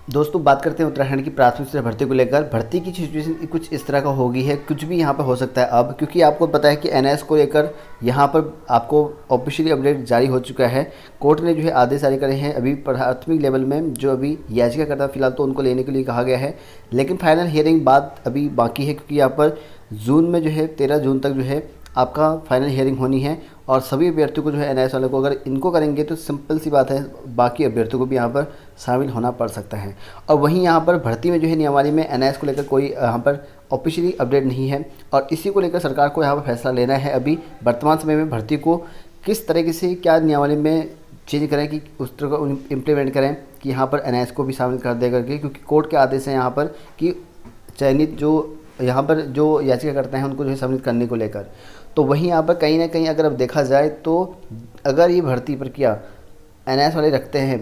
दोस्तों बात करते हैं उत्तराखंड की प्राथमिक शिक्षा भर्ती को लेकर। भर्ती की सिचुएशन कुछ इस तरह का हो गई है, कुछ भी यहाँ पर हो सकता है अब, क्योंकि आपको पता है कि एनआईएस को लेकर यहाँ पर आपको ऑफिशियली अपडेट जारी हो चुका है। कोर्ट ने जो है आदेश जारी करे हैं अभी प्राथमिक लेवल में, जो अभी याचिकाकर्ता फिलहाल तो उनको लेने के लिए कहा गया है, लेकिन फाइनल हियरिंग बात अभी बाकी है, क्योंकि यहाँ पर जून में जो है 13 जून तक जो है आपका फाइनल हियरिंग होनी है। और सभी अभ्यर्थियों को जो है एनआईएस वालों को अगर इनको करेंगे तो सिंपल सी बात है, बाकी अभ्यर्थियों को भी यहाँ पर शामिल होना पड़ सकता है। और वहीं यहाँ पर भर्ती में जो है नियमावली में एनआईएस को लेकर कोई यहाँ पर ऑफिशियली अपडेट नहीं है, और इसी को लेकर सरकार को यहाँ पर फैसला लेना है अभी वर्तमान समय में भर्ती को किस तरीके से क्या नियमावली में चेंज करें कि उस तरह को इम्प्लीमेंट करें कि यहाँ पर एनआईएस को भी शामिल कर दे करके, क्योंकि कोर्ट के आदेश हैं यहाँ पर कि चयनित जो यहाँ पर जो याचिका करते हैं उनको जो है सम्मिलित करने को लेकर। तो वहीं यहाँ पर कहीं ना कहीं अगर अब देखा जाए तो अगर ये भर्ती प्रक्रिया एनआईएस वाले रखते हैं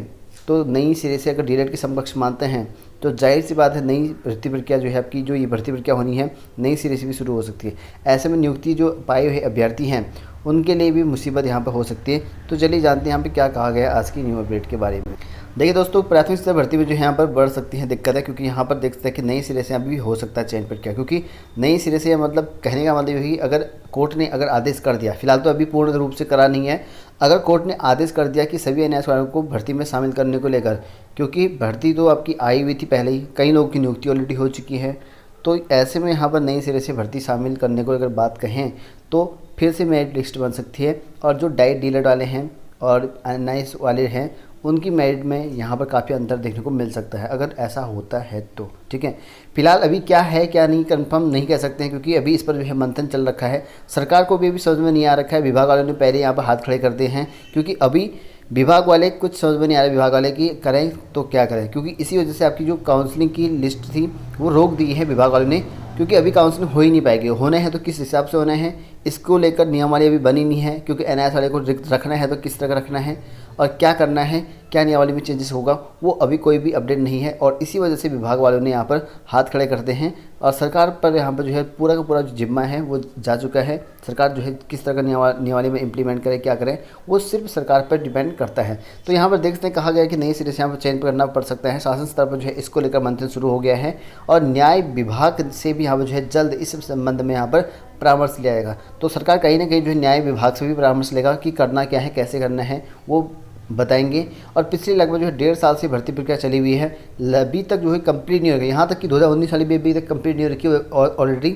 तो नई सिरे से अगर डीएलएड के समकक्ष मानते हैं तो जाहिर सी बात है नई भर्ती प्रक्रिया जो है आपकी जो ये भर्ती प्रक्रिया होनी है नई सिरे से भी शुरू हो सकती है। ऐसे में नियुक्ति जो पाए हुए अभ्यर्थी हैं उनके लिए भी मुसीबत यहाँ पर हो सकती है। तो चलिए जानते हैं यहाँ पे क्या कहा गया आज की न्यू अपडेट के बारे में। देखिए दोस्तों, प्राथमिक शिक्षा भर्ती में जो है यहाँ पर बढ़ सकती है दिक्कत है, क्योंकि यहाँ पर देख सकते हैं कि नई सिरे से अभी भी हो सकता है चयन प्रक्रिया, क्योंकि नई सिरे से मतलब कहने का मतलब यही, अगर कोर्ट ने अगर आदेश कर दिया, फिलहाल तो अभी पूर्ण रूप से करा नहीं है, अगर कोर्ट ने आदेश कर दिया कि सभी एनआईएस वालों को भर्ती में शामिल करने को लेकर, क्योंकि भर्ती तो आपकी आई हुई थी पहले ही, कई लोगों की नियुक्ति ऑलरेडी हो चुकी है, तो ऐसे में यहाँ पर नई सिरे से भर्ती शामिल करने को अगर बात कहें तो फिर से मेरिट लिस्ट बन सकती है। और जो डाइट डीलर वाले हैं और एनआईएस वाले हैं उनकी मेरिट में यहाँ पर काफ़ी अंतर देखने को मिल सकता है, अगर ऐसा होता है तो। ठीक है, फिलहाल अभी क्या है क्या नहीं कंफर्म नहीं कह सकते हैं, क्योंकि अभी इस पर जो है मंथन चल रखा है। सरकार को भी अभी समझ में नहीं आ रखा है, विभाग वालों ने पहले यहाँ पर हाथ खड़े कर दिए हैं, क्योंकि अभी विभाग वाले कुछ समझ में नहीं आ रहा विभाग वाले कि करें तो क्या करें, क्योंकि इसी वजह से आपकी जो काउंसलिंग की लिस्ट थी वो रोक दी है विभाग वालों ने, क्योंकि अभी काउंसलिंग हो ही नहीं पाएगी। होने हैं तो किस हिसाब से होने हैं इसको लेकर नियमावली अभी बनी नहीं है, क्योंकि एनआईएस वाले को रखना है तो किस तरह रखना है और क्या करना है, क्या नियमावली में चेंजेस होगा, वो अभी कोई भी अपडेट नहीं है। और इसी वजह से विभाग वालों ने यहाँ पर हाथ खड़े करते हैं और सरकार पर यहाँ पर जो है पूरा का पूरा जो जिम्मा है वो जा चुका है। सरकार जो है किस तरह का नियमावली में इम्प्लीमेंट करे, क्या करें, वो सिर्फ सरकार पर डिपेंड करता है। तो यहाँ पर देखते हैं कहा गया है कि नई सिरे से यहाँ पर चयन करना पड़ सकता है। शासन स्तर पर जो है इसको लेकर मंथन शुरू हो गया है और न्याय विभाग से भी यहाँ पर जो है जल्द इस संबंध में यहाँ पर परामर्श लिया जाएगा। तो सरकार कहीं ना कहीं जो है न्याय विभाग से भी परामर्श लेगा कि करना क्या है, कैसे करना है, वो बताएंगे। और पिछले लगभग जो है 1.5 साल से भर्ती प्रक्रिया चली हुई है, अभी तक जो है कंप्लीट नहीं हो गई, यहाँ तक कि 2019 वाली भी अभी तक कंप्लीट नहीं हो रखी ऑलरेडी।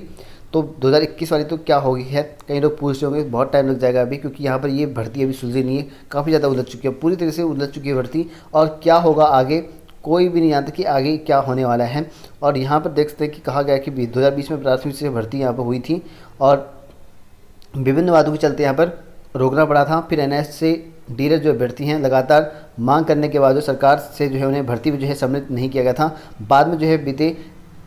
तो 2021 वाली तो क्या होगी है, कई लोग पूछ रहे होंगे, बहुत टाइम लग जाएगा अभी, क्योंकि यहाँ पर ये भर्ती अभी सुलझी नहीं है, काफ़ी ज़्यादा उलझ चुकी है, पूरी तरह से उलझ चुकी है भर्ती। और क्या होगा आगे कोई भी नहीं जानता कि आगे क्या होने वाला है। और यहाँ पर देख सकते हैं कि कहा गया कि 2020 में प्राथमिक से भर्ती यहाँ पर हुई थी और विभिन्न वादों के चलते यहाँ पर रोकना पड़ा था। फिर एनआईएस से डीलर जो अभ्यर्थी हैं लगातार मांग करने के बाद जो सरकार से जो है उन्हें भर्ती में जो है सम्मिलित नहीं किया गया था। बाद में जो है बीते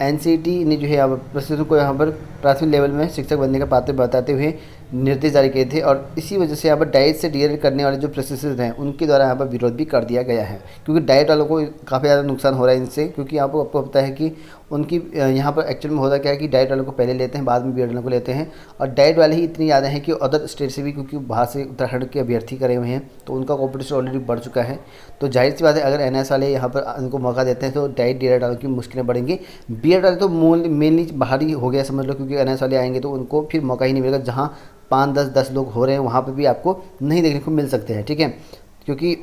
एनसीटी ने जो है प्रशिक्षुओं को यहाँ पर प्राथमिक लेवल में शिक्षक बनने का पात्र बताते हुए निर्देश जारी किए थे, और इसी वजह से यहाँ पर डाइट से डीएलएड करने वाले जो प्रशिक्षित हैं उनके द्वारा यहाँ पर विरोध भी कर दिया गया है, क्योंकि डाइट वालों को काफ़ी ज़्यादा नुकसान हो रहा है इनसे। क्योंकि आपको पता है कि उनकी यहाँ पर एक्चुअल में होता क्या है कि डाइट वालों को पहले लेते हैं, बाद में बीएड वालों को लेते हैं, और डाइट वाले ही इतनी ज़्यादा हैं कि अदर स्टेट से भी, क्योंकि बाहर से उत्तराखंड के अभ्यर्थी करे हुए हैं तो उनका कॉम्पिटिशन ऑलरेडी बढ़ चुका है। तो जाहिर सी बात है अगर एनआईएस वाले यहाँ पर उनको मौका देते हैं तो डाइट डीएड वालों की मुश्किलें बढ़ेंगी। बीएड वाले तो मेनली बाहर ही हो गया समझ लो, क्योंकि एनआईएस वाले आएंगे तो उनको फिर मौका ही नहीं मिलेगा। जहाँ 5-10 लोग हो रहे हैं वहाँ पे भी आपको नहीं देखने को मिल सकते हैं। ठीक है, क्योंकि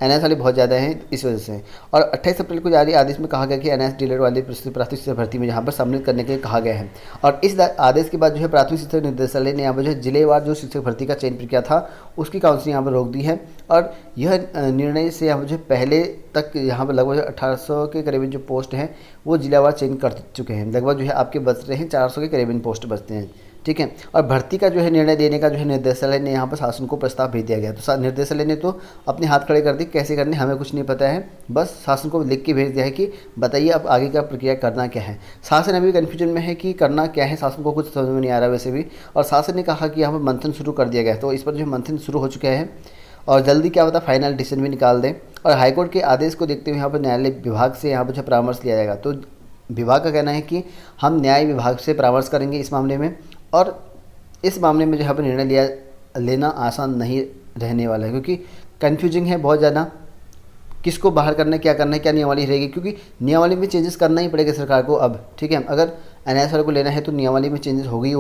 एनआईएस वाले बहुत ज़्यादा हैं इस वजह से। और 28 अप्रैल को जारी आदेश में कहा गया कि एनआईएस डीलर वाले प्राथमिक शिक्षा भर्ती में यहाँ पर सम्मिलित करने के लिए कहा गया है। और इस आदेश के बाद जो है प्राथमिक शिक्षा निदेशालय ने यहाँ पर जो है जिलेवार जो शिक्षक भर्ती का चयन प्रक्रिया था उसकी काउंसलिंग यहाँ पर रोक दी है। और यह निर्णय से यहाँ पर जो पहले तक यहाँ पर लगभग 1800 के करीबन जो पोस्ट हैं वो जिलावार चयन कर चुके हैं। लगभग जो है आपके बच रहे हैं 400 के करीबन पोस्ट बचते हैं। ठीक है, और भर्ती का जो है निर्णय देने का जो है निर्देशालय ने यहाँ पर शासन को प्रस्ताव भेज दिया गया। तो निर्देशालय ने तो अपने हाथ खड़े कर दिए, कैसे करने हमें कुछ नहीं पता है, बस शासन को लिख के भेज दिया है कि बताइए अब आगे का प्रक्रिया करना क्या है। शासन अभी कन्फ्यूजन में है कि करना क्या है, शासन को कुछ समझ में नहीं आ रहा वैसे भी। और शासन ने कहा कि यहाँ पर मंथन शुरू कर दिया गया है, तो इस पर जो मंथन शुरू हो चुका है और जल्दी क्या होता है फाइनल डिसीजन भी निकाल दें। और हाईकोर्ट के आदेश को देखते हुए यहाँ पर न्यायालय विभाग से यहाँ पर जो परामर्श लिया जाएगा। तो विभाग का कहना है कि हम न्याय विभाग से परामर्श करेंगे इस मामले में, और इस मामले में जो यहाँ पर निर्णय लेना आसान नहीं रहने वाला है, क्योंकि कन्फ्यूजिंग है बहुत ज़्यादा। किसको बाहर करना है, क्या नियमावली रहेगी, क्योंकि नियमावली में चेंजेस करना ही पड़ेगा सरकार को अब, ठीक है। अगर एनआईएस वाले को लेना है तो नियमावली में चेंजेस होगी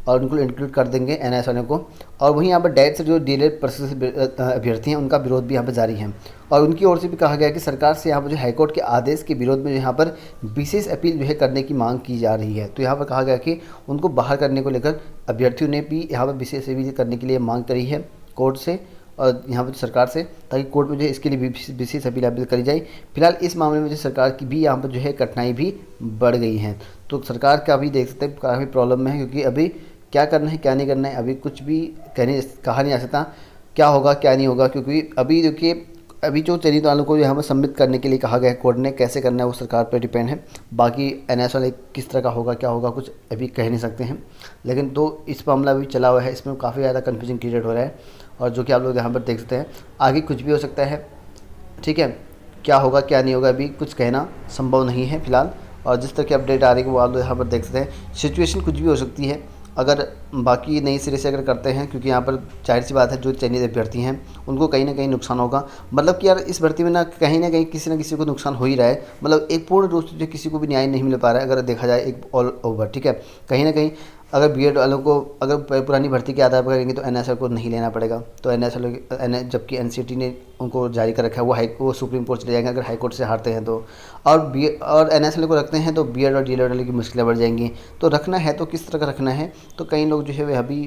और उनको इंक्लूड कर देंगे एनआईएस वाले को। और वहीं यहाँ पर डायरेक्ट से जो डीएलएड प्रोसेस अभ्यर्थी हैं उनका विरोध भी यहाँ पर जारी है, और उनकी ओर से भी कहा गया कि सरकार से यहाँ पर जो हाईकोर्ट के आदेश के विरोध में यहाँ पर विशेष अपील जो है करने की मांग की जा रही है। तो यहाँ पर कहा गया कि उनको बाहर करने को लेकर अभ्यर्थियों ने भी यहाँ पर विशेष अपील करने के लिए मांग करी है कोर्ट से और यहाँ पर सरकार से, ताकि कोर्ट में जो है इसके लिए विशेष अपील करी जाए। फिलहाल इस मामले में जो सरकार की भी यहाँ पर जो है कठिनाई भी बढ़ गई है। तो सरकार का भी देख सकते हैं काफ़ी प्रॉब्लम में है, क्योंकि अभी क्या करना है क्या नहीं करना है अभी कुछ भी कहा नहीं जा सकता क्या होगा क्या नहीं होगा, क्योंकि अभी देखिए अभी जो चयनित वालों को यहाँ पर सबमिट करने के लिए कहा गया है कोर्ट ने, कैसे करना है वो सरकार पर डिपेंड है। बाकी एनआईएस वाले किस तरह का होगा क्या होगा कुछ अभी कह नहीं सकते हैं, लेकिन तो इस मामला भी चला हुआ है, इसमें काफ़ी ज़्यादा कन्फ्यूजन क्रिएट हो रहा है, और जो कि आप लोग यहाँ पर देख सकते हैं आगे कुछ भी हो सकता है, ठीक है। क्या होगा क्या नहीं होगा अभी कुछ कहना संभव नहीं है फिलहाल, और जिस तरह की अपडेट आ रही है वो आप लोग यहाँ पर देख सकते हैं। सिचुएशन कुछ भी हो सकती है अगर बाकी नई सिरे से अगर करते हैं, क्योंकि यहाँ पर जाहिर सी बात है जो चयनित अभ्यर्थी हैं उनको कहीं ना कहीं नुकसान होगा। मतलब कि यार इस भर्ती में ना कहीं किसी को नुकसान हो ही रहा है, मतलब एक पूर्ण रूप से जो किसी को भी न्याय नहीं मिल पा रहा है अगर देखा जाए एक ऑल ओवर, ठीक है। कहीं ना कहीं अगर बीएड वालों को अगर पुरानी भर्ती के आधार पर करेंगे तो एनएसआर को नहीं लेना पड़ेगा, तो एनएसआर जबकि एनसीटी ने उनको जारी कर रखा है वो सुप्रीम कोर्ट चले जाएंगे अगर हाई कोर्ट से हारते हैं तो, और एनएसआर को रखते हैं तो बीएड और डीएलएड वाले की मुश्किलें बढ़ जाएंगी। तो रखना है तो किस तरह का रखना है, तो कई लोग जो है वह अभी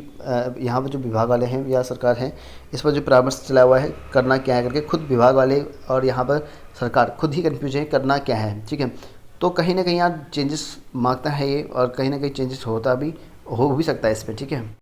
यहाँ पर जो विभाग वाले हैं या सरकार है इस पर जो परामर्श चला हुआ है करना क्या है करके, खुद विभाग वाले और यहाँ पर सरकार खुद ही कन्फ्यूज है करना क्या है, ठीक है। तो कहीं ना कहीं यार चेंजेस मांगता है ये, और कहीं ना कहीं चेंजेस हो भी सकता है इस पर, ठीक है।